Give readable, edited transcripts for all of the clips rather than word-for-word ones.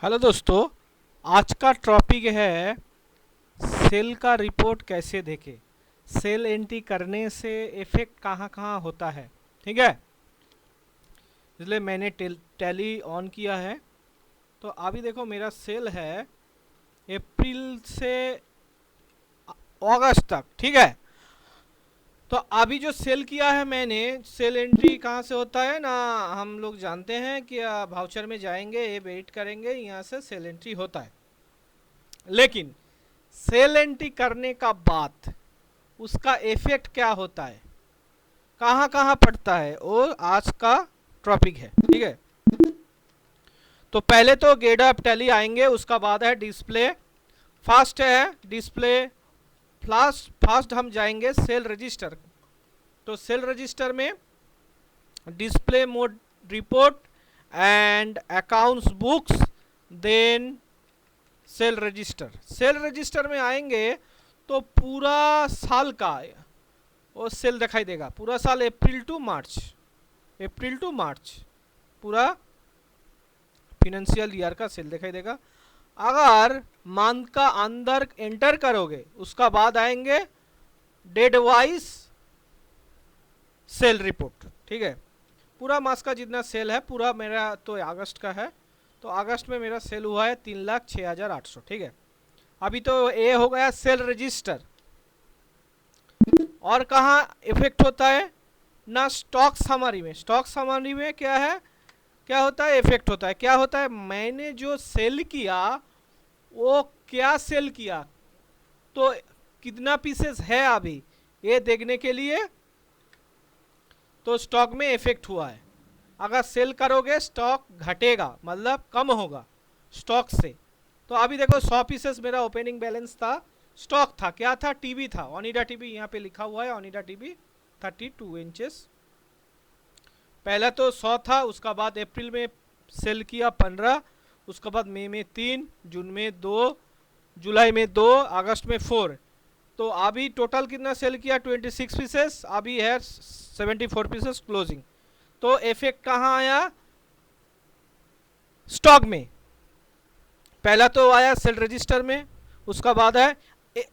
Hello दोस्तों। आज का टॉपिक है सेल का रिपोर्ट कैसे देखें। सेल एंट्री करने से इफेक्ट कहाँ कहाँ होता है। ठीक है, इसलिए मैंने टैली ऑन किया है। तो अभी देखो मेरा सेल है अप्रैल से अगस्त तक। ठीक है, तो अभी जो सेल किया है मैंने, सेल एंट्री कहाँ से होता है ना, हम लोग जानते हैं कि भाउचर में जाएंगे, ये वेट करेंगे, यहाँ से सेल एंट्री होता है। लेकिन सेल एंट्री करने का बाद उसका इफेक्ट क्या होता है, कहाँ कहाँ पड़ता है, वो आज का टॉपिक है। ठीक है, तो पहले तो गेट अप टैली आएंगे, उसका बाद है डिस्प्ले। फास्ट है डिस्प्ले, फास्ट हम जाएंगे सेल रजिस्टर। तो सेल रजिस्टर में display mode report and accounts books, then sale register में आएंगे तो पूरा साल का वो सेल दिखाई देगा। पूरा साल अप्रैल टू मार्च पूरा फिनेंशियल ईयर का सेल दिखाई देगा। अगर मंथ का अंदर एंटर करोगे उसका बाद आएंगे डेट वाइज सेल रिपोर्ट। ठीक है, पूरा मास का जितना सेल है, पूरा मेरा तो अगस्त का है, तो अगस्त में मेरा सेल हुआ है 3,06,800। ठीक है, अभी तो ये हो गया सेल रजिस्टर। और कहाँ इफेक्ट होता है ना, स्टॉक समरी में। स्टॉक समरी में क्या है, क्या होता है, इफेक्ट होता है। क्या होता है, मैंने जो सेल किया वो क्या सेल किया, तो कितना पीसेस है अभी, ये देखने के लिए तो स्टॉक में इफेक्ट हुआ है। अगर सेल करोगे स्टॉक घटेगा, मतलब कम होगा स्टॉक से। तो अभी देखो 100 पीसेस मेरा ओपनिंग बैलेंस था, स्टॉक था, क्या था, टीवी था, ओनिडा टीवी, यहाँ पे लिखा हुआ है ओनिडा टीवी 32 इंचेस। पहला तो 100 था, उसका बाद अप्रैल में सेल किया 15, उसके बाद मई में 3, जून में 2, जुलाई में 2, अगस्त में 4। तो अभी टोटल कितना सेल किया, 26 पीसेस, अभी है 74 पीसेस क्लोजिंग। तो इफेक्ट कहाँ आया, स्टॉक में। पहला तो आया सेल रजिस्टर में, उसका बाद है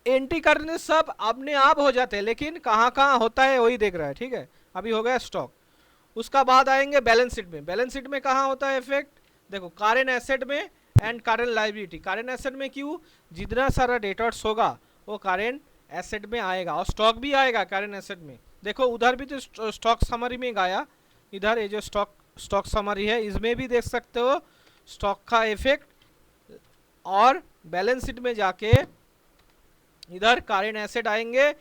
एंट्री करने सब अपने आप हो जाते हैं, लेकिन कहाँ कहाँ होता है वही देख रहा है। ठीक है, अभी हो गया स्टॉक। उसका बाद आएंगे बैलेंस शीट में। बैलेंस शीट में कहाँ होता है इफेक्ट, देखो करेंट एसेट में and current liability. Current asset में क्यों, जितना सारा डेटर्स होगा वो करेंट एसेट में आएगा, और स्टॉक भी आएगा करेंट एसेट में। देखो उधर भी तो स्टॉक समरी में गया, इधर ये जो स्टॉक समरी है इसमें भी देख सकते हो स्टॉक का इफेक्ट। और बैलेंस शीट में जाके इधर करेंट एसेट आएंगे,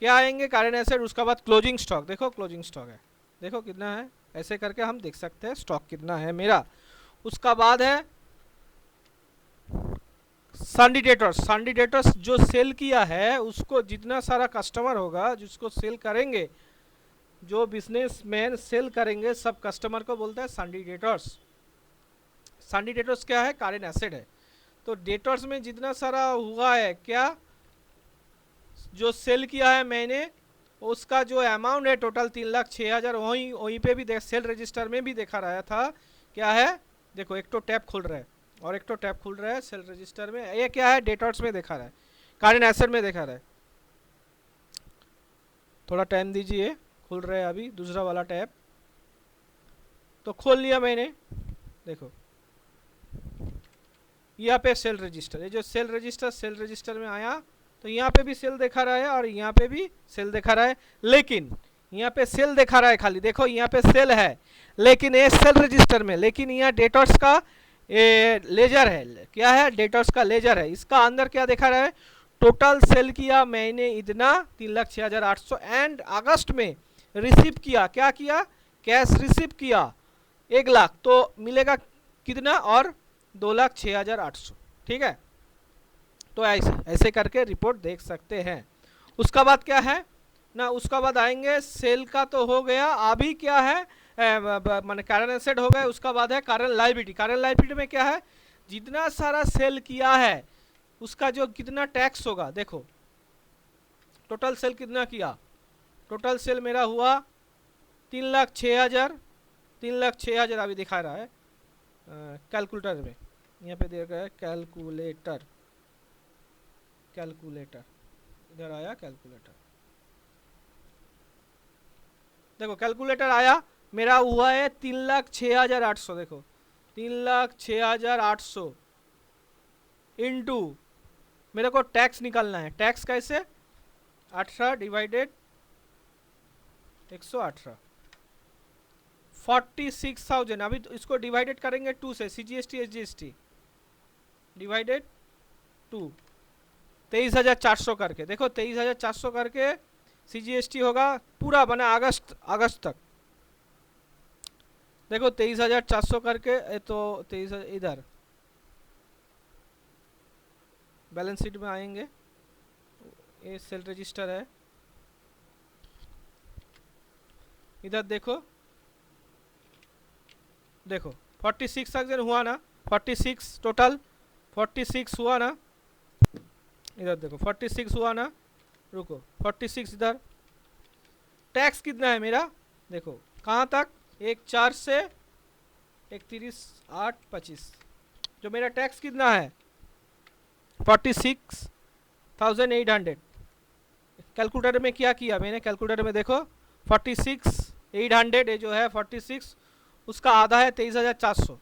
क्या आएंगे, करेंट एसेट, उसका बाद क्लोजिंग स्टॉक। देखो क्लोजिंग स्टॉक है, देखो कितना है, ऐसे करके हम देख सकते हैं स्टॉक कितना है मेरा। उसका बाद है सन्डी डेटर्स। सन्डी डेटर्स जो सेल किया है उसको, जितना सारा कस्टमर होगा जिसको सेल करेंगे, जो बिजनेसमैन सेल करेंगे, सब कस्टमर को बोलते हैं सन्डी डेटर्स। सन्डी डेटर्स क्या है, करेंट एसेट है। तो डेटर्स में जितना सारा हुआ है, क्या जो सेल किया है मैंने, उसका जो अमाउंट है टोटल 3,06,000, वहीं वहीं पे भी सेल रजिस्टर में भी देखा रहा था। क्या है, देखो एक तो टैब खुल रहा है और एक तो टैब खुल रहा है सेल रजिस्टर में। ये क्या है, डेटर्स में देखा रहा है, करेंट एसेट में देखा रहा है। थोड़ा टाइम दीजिए, खुल रहा है अभी दूसरा वाला टैब। तो खोल लिया मैंने, देखो यहाँ पे सेल रजिस्टर, ये जो सेल रजिस्टर में आया, तो यहाँ पे भी सेल दिखा रहा है और यहाँ पे भी सेल दिखा रहा है। लेकिन यहाँ पे सेल दिखा रहा है खाली, देखो यहाँ पे सेल है लेकिन ये सेल रजिस्टर में, लेकिन यहाँ डेटर्स का ये लेजर है। क्या है, डेटर्स का लेजर है। इसका अंदर क्या दिखा रहा है, टोटल सेल किया मैंने इतना 3,06,800, एंड अगस्त में रिसीव किया, क्या किया, कैश रिसीव किया 1,00,000, तो मिलेगा कितना, और 2,06,800। ठीक है, तो ऐसे ऐसे करके रिपोर्ट देख सकते हैं। उसका बाद क्या है ना, उसका बाद आएंगे सेल का तो हो गया। अभी क्या है, माने करंट एसेट हो गया। उसका बाद है करंट लायबिलिटी। करंट लायबिलिटी में क्या है, जितना सारा सेल किया है उसका जो कितना टैक्स होगा। देखो टोटल सेल कितना किया, टोटल सेल मेरा हुआ 3,06,000, 3,06,000 अभी दिखा रहा है कैलकुलेटर में। यहाँ पे दिया गया है कैलकुलेटर, कैलकुलेटर इधर आया कैलकुलेटर, देखो कैलकुलेटर आया, मेरा हुआ है 3,06,800, देखो 3,06,800 इंटू, मेरे को टैक्स निकालना है, टैक्स कैसे, 18 डिवाइडेड 118, 46,000। अभी तो इसको डिवाइडेड करेंगे 2 से, CGST SGST डिवाइडेड 2, 23,400 करके, देखो 23,400 करके CGST होगा, पूरा बना अगस्त तक, देखो 23,400 करके, तो 23 इधर बैलेंस शीट में आएंगे, ये सेल रजिस्टर है, इधर देखो, देखो 46,000 हुआ ना, 46 टोटल 46 हुआ ना, इधर देखो 46 हुआ ना, रुको 46 इधर, टैक्स कितना है मेरा, देखो कहाँ तक, 1,4 से 31,825, जो मेरा टैक्स कितना है 46,800। कैलकुलेटर में क्या किया मैंने, कैलकुलेटर में देखो 46,800 ये जो है 46, उसका आधा है 23,400,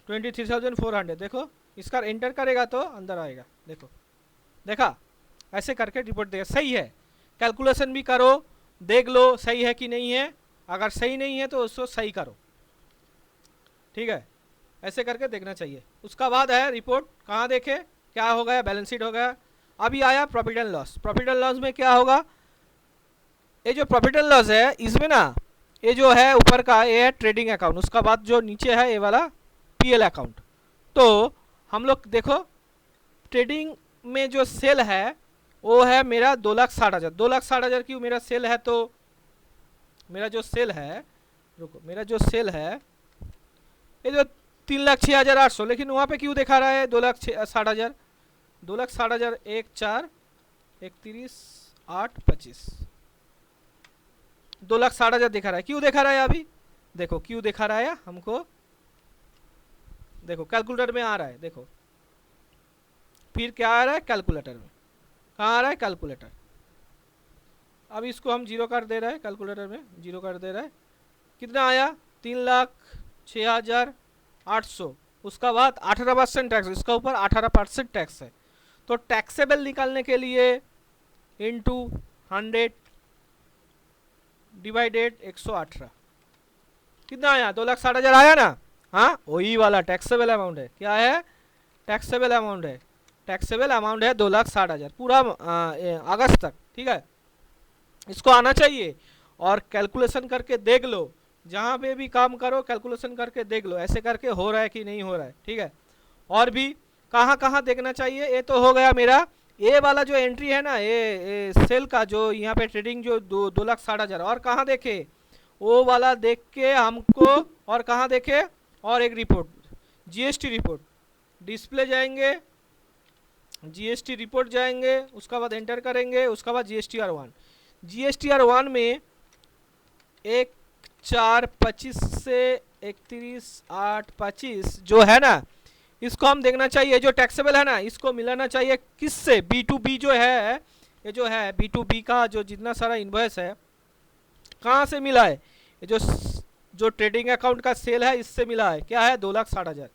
23,400, देखो इसका एंटर करेगा तो अंदर आएगा, देखो देखा, ऐसे करके रिपोर्ट देगा, सही है, कैलकुलेशन भी करो, देख लो सही है कि नहीं है, अगर सही नहीं है तो उसको सही करो, ठीक है, ऐसे करके देखना चाहिए। उसका बाद है रिपोर्ट, कहाँ देखे, क्या हो गया, बैलेंस शीट हो गया। अभी आया profit and loss, profit and loss में क्या होगा, ये जो प्रॉफिट एंड लॉस है इसमें ना, ये जो है ऊपर का ये है ट्रेडिंग अकाउंट, उसका बाद जो नीचे है ये वाला PL अकाउंट। तो हम लोग देखो ट्रेडिंग में जो सेल है वो है मेरा 2,60,000, 2,60,000 की मेरा सेल है, तो मेरा जो सेल है, रुको मेरा जो सेल है ये जो 3,06,800, लेकिन वहाँ पे क्यों दिखा रहा है 2,60,000, 2,60,000 1 4 31,825, 2,60,000 दिखा रहा है, क्यों दिखा रहा है, अभी देखो क्यों दिखा रहा है हमको, देखो कैलकुलेटर में आ रहा है, देखो फिर क्या आ रहा है कैलकुलेटर में, कहाँ आ रहा है कैलकुलेटर, अब इसको हम जीरो कर दे रहे हैं, कैलकुलेटर में जीरो कर दे रहा है, कितना आया 3,06,800, उसका बाद 18% टैक्स, इसका ऊपर 18% टैक्स है, तो टैक्सेबल निकालने के लिए इंटू 100 डिवाइडेड 118, कितना आया 2,60,000 आया ना, हाँ वही वाला टैक्सेबल अमाउंट है, क्या है टैक्सेबल अमाउंट है, टैक्सेबल अमाउंट है 2,60,000 पूरा अगस्त तक, ठीक है, इसको आना चाहिए, और कैलकुलेशन करके देख लो, जहाँ पे भी काम करो कैलकुलेशन करके देख लो, ऐसे करके हो रहा है कि नहीं हो रहा है, ठीक है। और भी कहाँ कहाँ देखना चाहिए, ये तो हो गया मेरा, ये वाला जो एंट्री है ना, ये सेल का जो यहाँ पे ट्रेडिंग जो 2,60,000, और कहाँ देखे वो वाला देख के हमको, और कहाँ देखे, और एक रिपोर्ट GST रिपोर्ट, डिस्प्ले जाएंगे GST रिपोर्ट जाएंगे, उसका बाद एंटर करेंगे, उसका बाद GSTR1, GSTR1 में 1,425 से 31,825 जो है ना, इसको हम देखना चाहिए, जो टैक्सेबल है ना इसको मिलाना चाहिए किससे, B2B जो है, ये जो है B2B का जो जितना सारा इनवॉइस है कहाँ से मिला है, ये जो ट्रेडिंग अकाउंट का सेल है इससे मिला है, क्या है 2,60,000,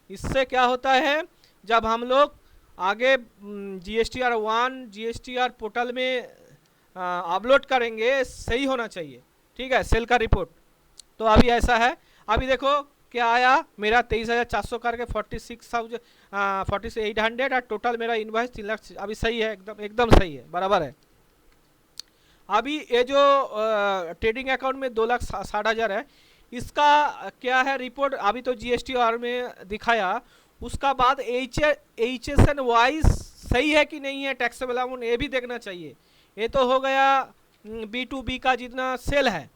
इससे क्या होता है जब हम लोग आगे GSTR1 GSTR पोर्टल में अपलोड करेंगे, सही होना चाहिए, ठीक है, सेल का रिपोर्ट। तो अभी ऐसा है, अभी देखो क्या आया मेरा 23,400 करके 46,800, और टोटल मेरा इनवॉइस 3 लाख, अभी सही है, एकदम सही है, बराबर है। अभी ये जो ट्रेडिंग अकाउंट में 2,60,000 है, इसका क्या है रिपोर्ट, अभी तो GSTR में दिखाया, उसका बाद HSN वाइज सही है कि नहीं है टैक्सेबल अमाउंट, ये भी देखना चाहिए। ये तो हो गया B2B का जितना सेल है,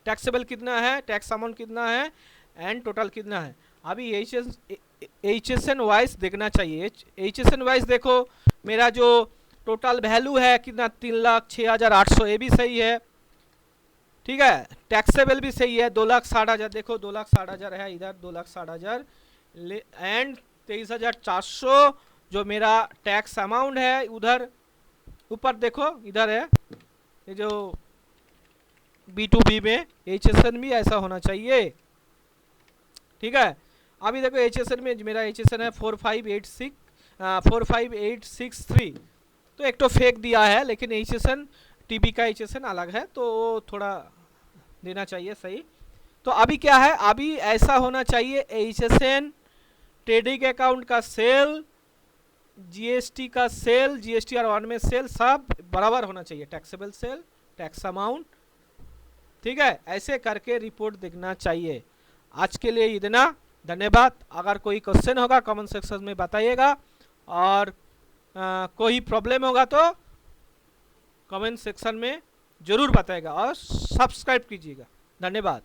टैक्सेबल कितना है, टैक्स अमाउंट कितना है, एंड टोटल कितना है। अभी HSN वाइज देखना चाहिए, HSN वाइज देखो मेरा जो टोटल वैल्यू है कितना 3,06,800, ये भी सही है, ठीक है, टैक्सेबल भी सही है 2,60,000, देखो 2,60,000 है इधर, 2,60,000 एंड 23,400 जो मेरा टैक्स अमाउंट है, उधर ऊपर देखो इधर है ये जो B2B में HSN भी ऐसा होना चाहिए, ठीक है। अभी देखो HSN में मेरा HSN है 45863, तो एक तो फेक दिया है, लेकिन HSN TB का HSN अलग है, तो थोड़ा देना चाहिए सही। तो अभी क्या है, अभी ऐसा होना चाहिए HSN ट्रेडिंग अकाउंट का सेल, GST का सेल, GSTR 1 में सेल सब बराबर होना चाहिए, टैक्सेबल सेल, टैक्स अमाउंट, ठीक है। ऐसे करके रिपोर्ट देखना चाहिए। आज के लिए इतना, धन्यवाद। अगर कोई क्वेश्चन होगा कमेंट सेक्शन में बताइएगा, और कोई प्रॉब्लम होगा तो कमेंट सेक्शन में ज़रूर बताइएगा, और सब्सक्राइब कीजिएगा। धन्यवाद।